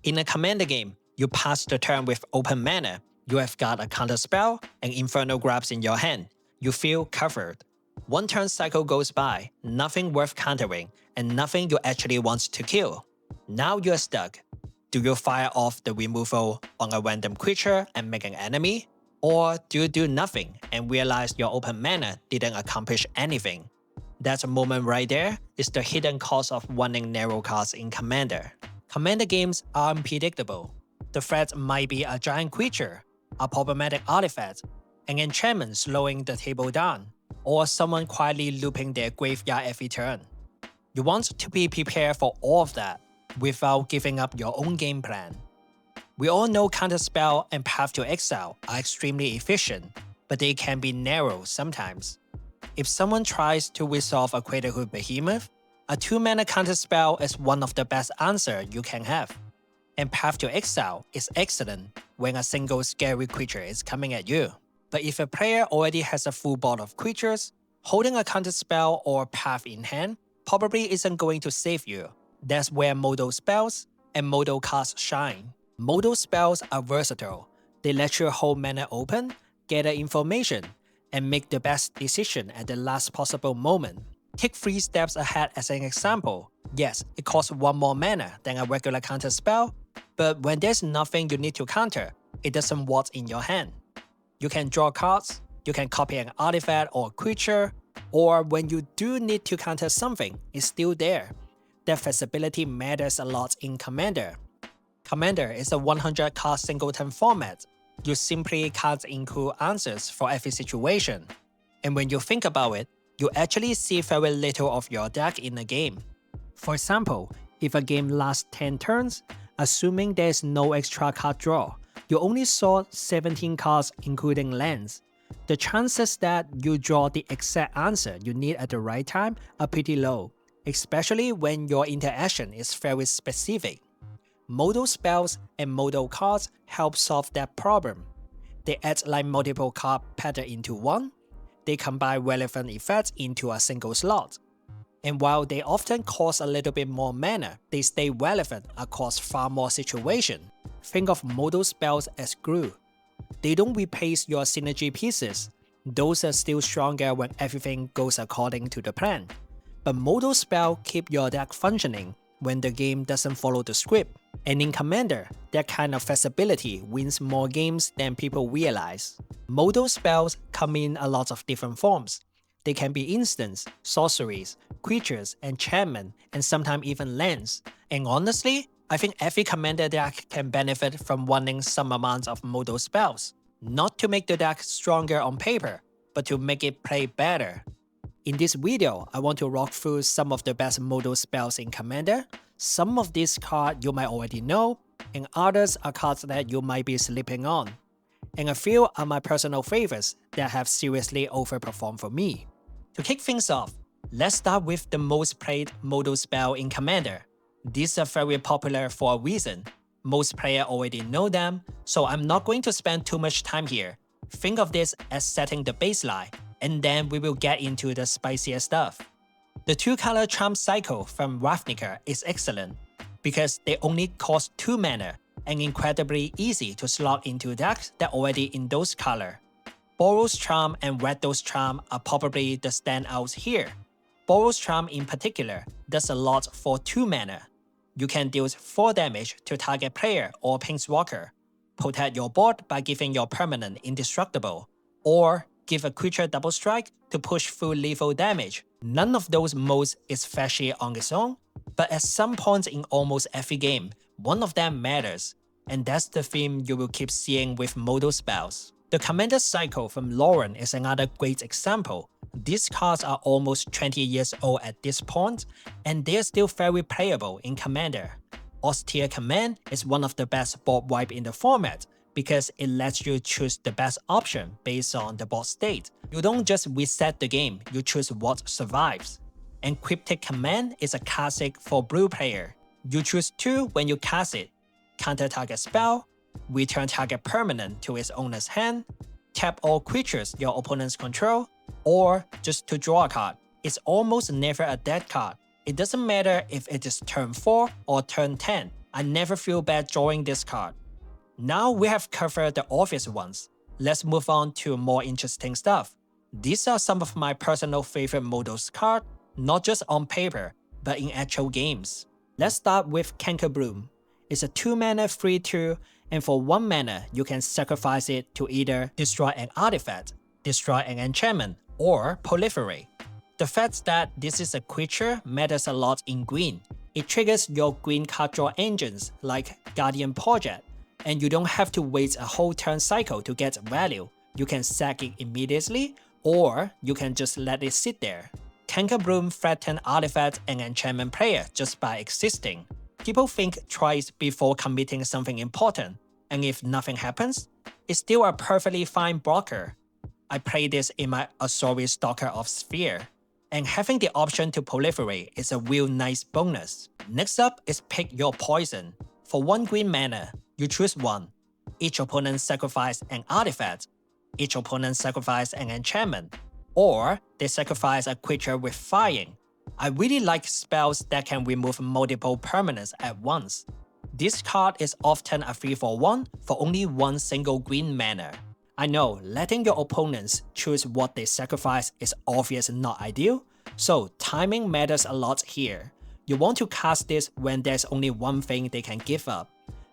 In a commander game, you pass the turn with open mana. You have got a counter spell and infernal grabs in your hand. You feel covered. One turn cycle goes by, nothing worth countering, and nothing you actually want to kill. Now you're stuck. Do you fire off the removal on a random creature and make an enemy? Or do you do nothing and realize your open mana didn't accomplish anything? That moment right there is the hidden cost of running narrow cards in Commander. Commander games are unpredictable. The threat might be a giant creature, a problematic artifact, an enchantment slowing the table down, or someone quietly looping their graveyard every turn. You want to be prepared for all of that without giving up your own game plan. We all know Counterspell and Path to Exile are extremely efficient, but they can be narrow sometimes. If someone tries to resolve a Craterhood Behemoth, a 2-mana Counterspell is one of the best answers you can have. And Path to Exile is excellent when a single scary creature is coming at you. But if a player already has a full board of creatures, holding a Counterspell or Path in hand probably isn't going to save you. That's where modal spells and modal cards shine. Modal spells are versatile. They let you hold mana open, gather information, and make the best decision at the last possible moment. Take 3 steps ahead as an example. Yes, it costs 1 more mana than a regular counter spell, but when there's nothing you need to counter, it doesn't what's in your hand. You can draw cards, you can copy an artifact or creature, or when you do need to counter something, it's still there. That flexibility matters a lot in Commander. Commander is a 100-card singleton format. You simply can't include answers for every situation. And when you think about it, you actually see very little of your deck in a game. For example, if a game lasts 10 turns, assuming there's no extra card draw, you only saw 17 cards including lands. The chances that you draw the exact answer you need at the right time are pretty low, especially when your interaction is very specific. Modal spells and modal cards help solve that problem. They act like multiple card pattern into one. They combine relevant effects into a single slot. And while they often cost a little bit more mana, they stay relevant across far more situations. Think of modal spells as glue. They don't replace your synergy pieces. Those are still stronger when everything goes according to the plan. But modal spells keep your deck functioning when the game doesn't follow the script. And in Commander, that kind of flexibility wins more games than people realize. Modal spells come in a lot of different forms. They can be instants, sorceries, creatures, enchantment, and sometimes even lands. And honestly, I think every Commander deck can benefit from running some amount of modal spells. Not to make the deck stronger on paper, but to make it play better. In this video, I want to walk through some of the best modal spells in Commander. Some of these cards you might already know, and others are cards that you might be sleeping on. And a few are my personal favorites that have seriously overperformed for me. To kick things off, let's start with the most played modal spell in Commander. These are very popular for a reason. Most players already know them, so I'm not going to spend too much time here. Think of this as setting the baseline, and then we will get into the spicier stuff. The 2-color Charm Cycle from Ravnica is excellent, because they only cost 2 mana and incredibly easy to slot into decks that already in those color. Boros Charm and Rakdos Charm are probably the standouts here. Boros Charm in particular does a lot for 2 mana. You can deal 4 damage to target player or Planeswalker, protect your board by giving your permanent indestructible, or give a creature double strike to push through lethal damage. None of those modes is flashy on its own, but at some point in almost every game, one of them matters, and that's the theme you will keep seeing with modal spells. The Commander Cycle from Lauren is another great example. These cards are almost 20 years old at this point, and they're still very playable in Commander. Austere Command is one of the best board wipe in the format, because it lets you choose the best option based on the board state. You don't just reset the game, you choose what survives. And Cryptic Command is a classic for blue player. You choose 2 when you cast it. Counter target spell, return target permanent to its owner's hand, tap all creatures your opponents control, or just to draw a card. It's almost never a dead card. It doesn't matter if it is turn 4 or turn 10. I never feel bad drawing this card. Now we have covered the obvious ones. Let's move on to more interesting stuff. These are some of my personal favorite modals cards, not just on paper, but in actual games. Let's start with Broom. It's a 2-mana 3/2, and for 1 mana, you can sacrifice it to either destroy an artifact, destroy an enchantment, or proliferate. The fact that this is a creature matters a lot in green. It triggers your green card draw engines like Guardian Project, and you don't have to wait a whole turn cycle to get value. You can sack it immediately, or you can just let it sit there. Broom threatens artifact and enchantment player just by existing. People think twice before committing something important, and if nothing happens, it's still a perfectly fine blocker. I play this in my Azori Stalker of Sphere, and having the option to proliferate is a real nice bonus. Next up is pick your poison. For 1 green mana, you choose 1. Each opponent sacrifice an artifact. Each opponent sacrifice an enchantment. Or they sacrifice a creature with flying. I really like spells that can remove multiple permanents at once. This card is often a 3/1 for only 1 single green mana. I know letting your opponents choose what they sacrifice is obviously not ideal, so timing matters a lot here. You want to cast this when there's only one thing they can give up.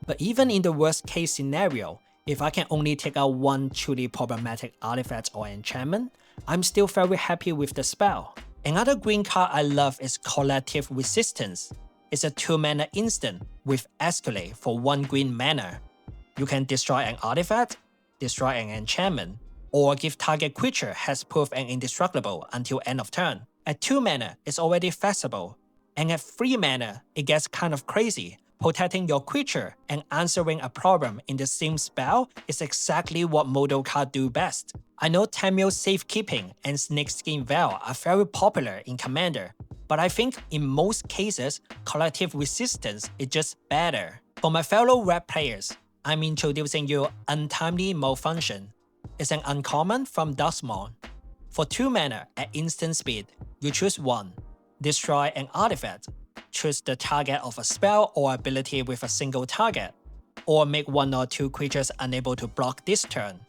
But even in the worst case scenario, if I can only take out 1 truly problematic artifact or enchantment, I'm still very happy with the spell. Another green card I love is Collective Resistance. It's a 2-mana instant with Escalate for 1 green mana. You can destroy an artifact, destroy an enchantment, or give target creature hexproof and indestructible until end of turn. At 2 mana, it's already flexible, and at 3 mana, it gets kind of crazy. Protecting your creature and answering a problem in the same spell is exactly what modal cards do best. I know Tamil Safekeeping and Snakeskin Veil are very popular in Commander, but I think in most cases, Collective Resistance is just better. For my fellow red players, I'm introducing you Untimely Malfunction. It's an uncommon from Duskmourn. For 2 mana at instant speed, you choose 1. Destroy an artifact. Choose the target of a spell or ability with a single target, or make 1 or 2 creatures unable to block this turn.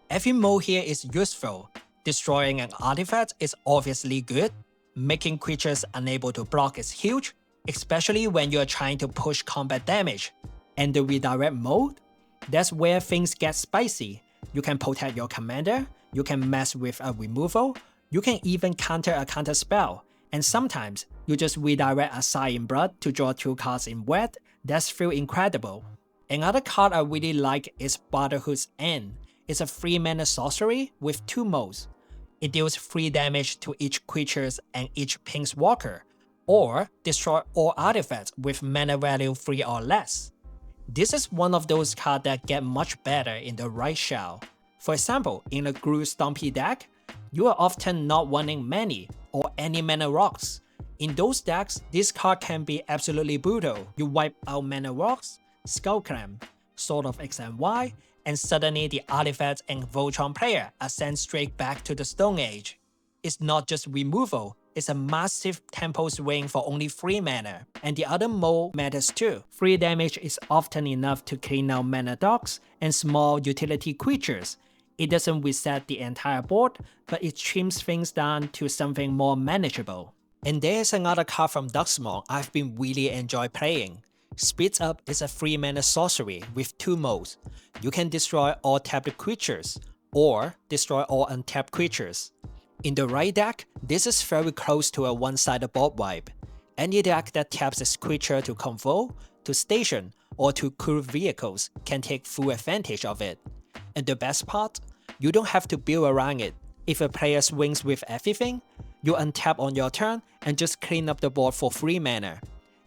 Every mode here is useful. Destroying an artifact is obviously good. Making creatures unable to block is huge, especially when you're trying to push combat damage. And the redirect mode? That's where things get spicy. You can protect your commander, you can mess with a removal, you can even counter a counter spell, and sometimes you just redirect a Sighing Blood to draw 2 cards in red. That's feel incredible. Another card I really like is Brotherhood's End. It's a 3-mana sorcery with 2 modes. It deals 3 damage to each creature and each Planeswalker, or destroy all artifacts with mana value 3 or less. This is one of those cards that get much better in the right shell. For example, in a Gru Stompy deck, you are often not wanting many or any mana rocks. In those decks, this card can be absolutely brutal. You wipe out mana rocks, Skullclamp, Sword of X and Y, and suddenly the artifact and Voltron player are sent straight back to the Stone Age. It's not just removal, it's a massive tempo swing for only 3 mana, and the other mode matters too. 3 damage is often enough to clean out mana dogs and small utility creatures. It doesn't reset the entire board, but it trims things down to something more manageable. And there's another card from Duskmourn I've been really enjoying playing. Speed Up is a 3-mana sorcery with 2 modes. You can destroy all tapped creatures, or destroy all untapped creatures. In the right deck, this is very close to a one-sided board wipe. Any deck that taps its creature to control, to station, or to crew vehicles can take full advantage of it. And the best part? You don't have to build around it. If a player swings with everything, you untap on your turn and just clean up the board for 3 mana.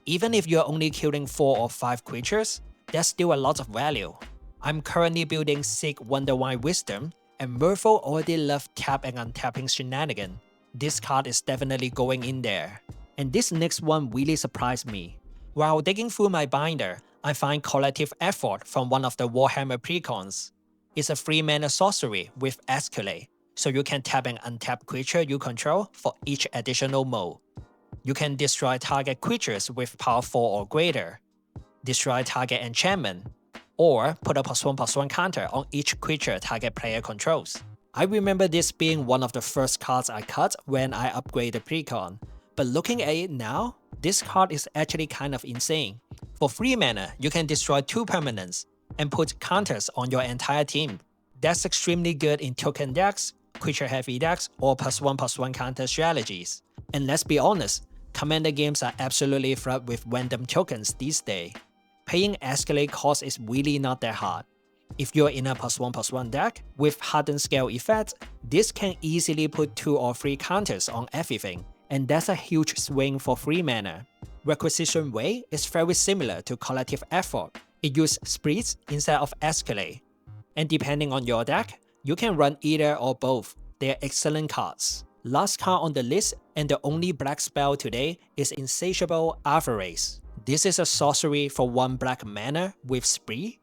Even if you're only killing 4 or 5 creatures, that's still a lot of value. I'm currently building Sick Wonderwine Wisdom, and Murpho already loved tap and untapping shenanigan. This card is definitely going in there. And this next one really surprised me. While digging through my binder, I find Collective Effort from one of the Warhammer precons. It's a 3-mana sorcery with Escalate, so you can tap an untapped creature you control for each additional mode. You can destroy target creatures with power 4 or greater. destroy target enchantment, or put a +1/+1 counter on each creature target player controls. I remember this being one of the first cards I cut when I upgraded Precon, but looking at it now, this card is actually kind of insane. For 3 mana, you can destroy 2 permanents and put counters on your entire team. That's extremely good in token decks, creature heavy decks, or +1/+1 counter strategies. And let's be honest, Commander games are absolutely flooded with random tokens these days. Paying escalate cost is really not that hard. If you're in a +1/+1 deck with hardened scale effect, this can easily put 2 or 3 counters on everything, and that's a huge swing for 3 mana. Requisition Way is very similar to Collective Effort. It uses Spirits instead of Escalate. And depending on your deck, you can run either or both. They're excellent cards. Last card on the list and the only black spell today is Insatiable Avarice. This is a sorcery for 1 black mana with Spree.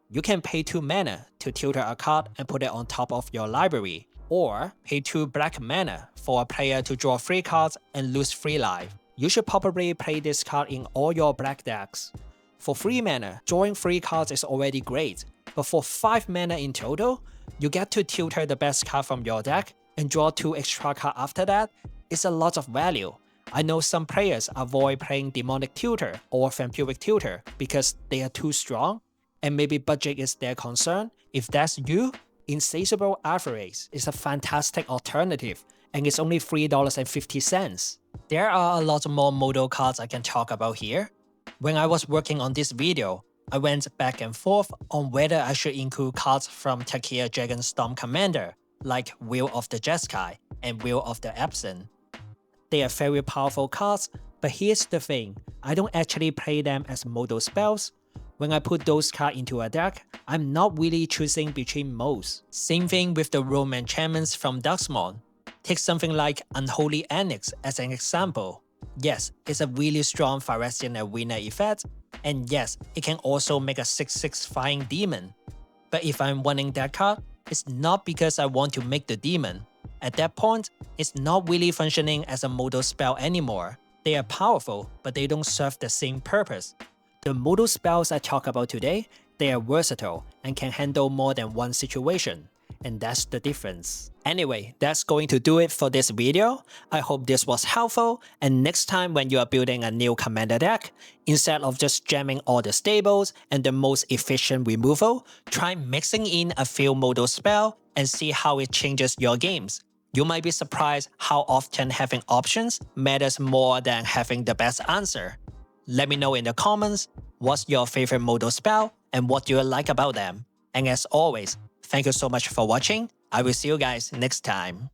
You can pay 2 mana to tutor a card and put it on top of your library, or pay 2 black mana for a player to draw 3 cards and lose 3 life. You should probably play this card in all your black decks. For 3 mana, drawing 3 cards is already great, but for 5 mana in total, you get to tutor the best card from your deck and draw 2 extra cards after that. It's a lot of value. I know some players avoid playing Demonic Tutor or Vampiric Tutor because they are too strong, and maybe budget is their concern. If that's you, Insatiable Avarice is a fantastic alternative, and it's only $3.50. There are a lot more modal cards I can talk about here. When I was working on this video, I went back and forth on whether I should include cards from Takia Dragonstorm Commander, like Will of the Jeskai and Will of the Absent. They are very powerful cards, but here's the thing, I don't actually play them as modal spells. When I put those cards into a deck, I'm not really choosing between modes. Same thing with the Roam enchantments from Duxmon. Take something like Unholy Annex as an example. Yes, it's a really strong Phyrexian Arena effect, and yes, it can also make a 6/6 Flying Demon. But if I'm running that card, it's not because I want to make the demon. At that point, it's not really functioning as a modal spell anymore. They are powerful, but they don't serve the same purpose. The modal spells I talk about today, they are versatile and can handle more than one situation. And that's the difference. Anyway, that's going to do it for this video. I hope this was helpful, and next time when you are building a new commander deck, instead of just jamming all the stables and the most efficient removal, try mixing in a few modal spells and see how it changes your games. You might be surprised how often having options matters more than having the best answer. Let me know in the comments what's your favorite modal spell and what you like about them. And as always, thank you so much for watching. I will see you guys next time.